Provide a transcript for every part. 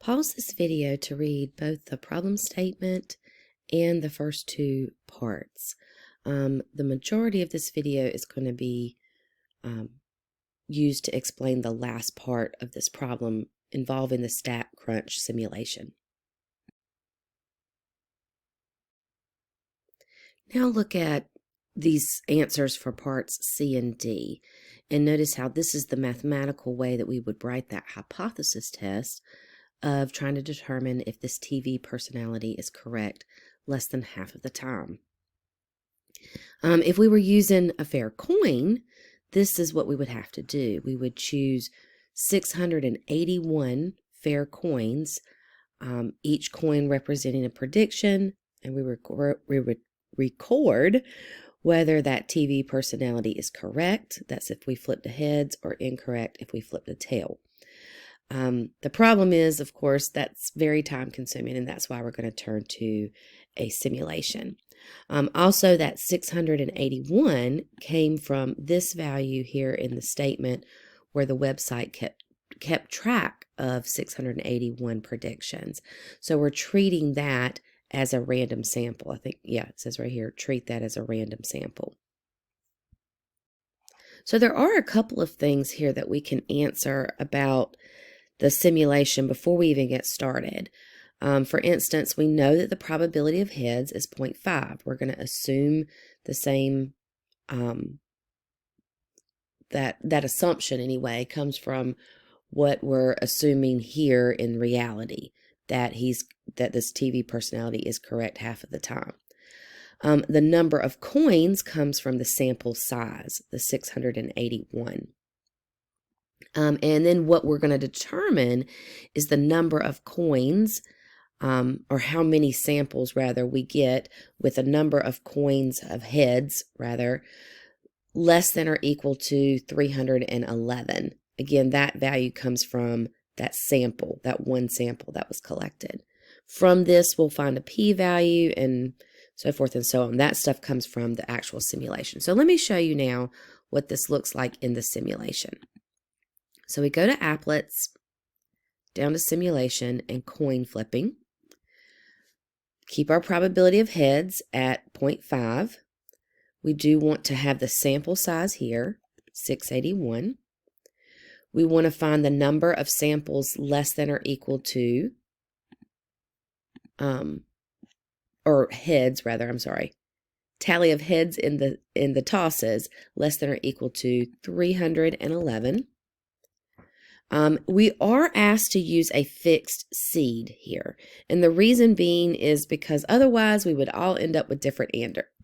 Pause this video to read both the problem statement and the first two parts. The majority of this video is going to be used to explain the last part of this problem involving the stat crunch simulation. Now look at these answers for parts C and D, and notice how this is the mathematical way that we would write that hypothesis test of trying to determine if this TV personality is correct less than half of the time. If we were using a fair coin, this is what we would have to do. We would choose 681 fair coins, each coin representing a prediction, and we would record whether that TV personality is correct. That's if we flip the heads, or incorrect if we flip the tail. The problem is, of course, that's very time consuming, and that's why we're going to turn to a simulation. Also, that 681 came from this value here in the statement where the website kept track of 681 predictions. So we're treating that as a random sample. I think, yeah, it says right here, treat that as a random sample. So there are a couple of things here that we can answer about the simulation before we even get started. For instance, we know that the probability of heads is 0.5. We're going to assume the same, that assumption anyway comes from what we're assuming here in reality, that this TV personality is correct half of the time. The number of coins comes from the sample size, the 681. And then what we're going to determine is the number of coins, or how many samples, rather, we get with a number of coins of heads, rather, less than or equal to 311. Again, that value comes from that sample, that one sample that was collected. From this, we'll find a p-value and so forth and so on. That stuff comes from the actual simulation. So let me show you now what this looks like in the simulation. So we go to applets, down to simulation and coin flipping. Keep our probability of heads at 0.5. We do want to have the sample size here, 681. We want to find the number of samples less than or equal to, or heads rather, I'm sorry. Tally of heads in the tosses less than or equal to 311. We are asked to use a fixed seed here, and the reason being is because otherwise we would all end up with different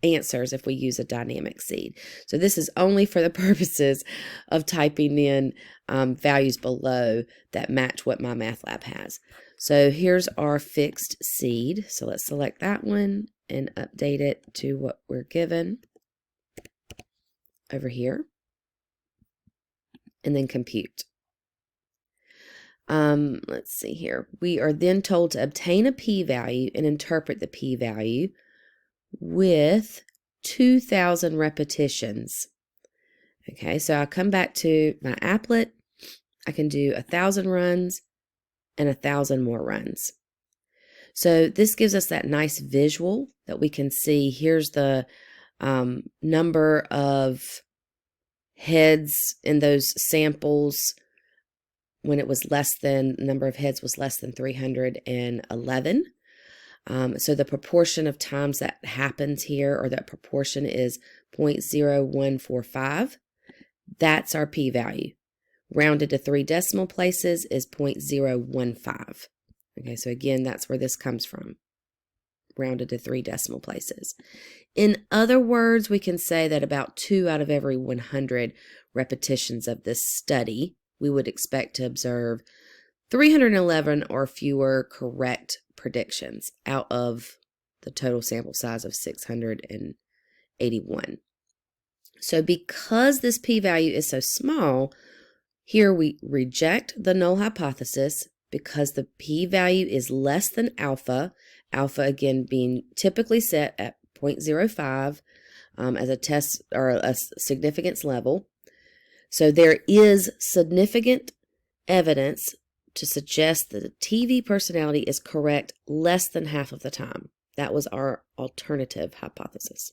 answers if we use a dynamic seed. So this is only for the purposes of typing in values below that match what my math lab has. So here's our fixed seed. So let's select that one and update it to what we're given over here, and then compute. Let's see here. We are then told to obtain a p-value and interpret the p-value with 2,000 repetitions. Okay, so I'll come back to my applet. I can do 1,000 runs and 1,000 more runs. So this gives us that nice visual that we can see. Here's the number of heads in those samples when it was less than, number of heads was less than 311. So the proportion of times that happens here, or that proportion, is 0.0145. That's our p-value. Rounded to 3 decimal places is 0.015. Okay, so again, that's where this comes from. Rounded to 3 decimal places. In other words, we can say that about 2 out of every 100 repetitions of this study, we would expect to observe 311 or fewer correct predictions out of the total sample size of 681. So because this p-value is so small, here we reject the null hypothesis because the p-value is less than alpha, alpha again being typically set at 0.05 as a test or a significance level. So there is significant evidence to suggest that the TV personality is correct less than half of the time. That was our alternative hypothesis.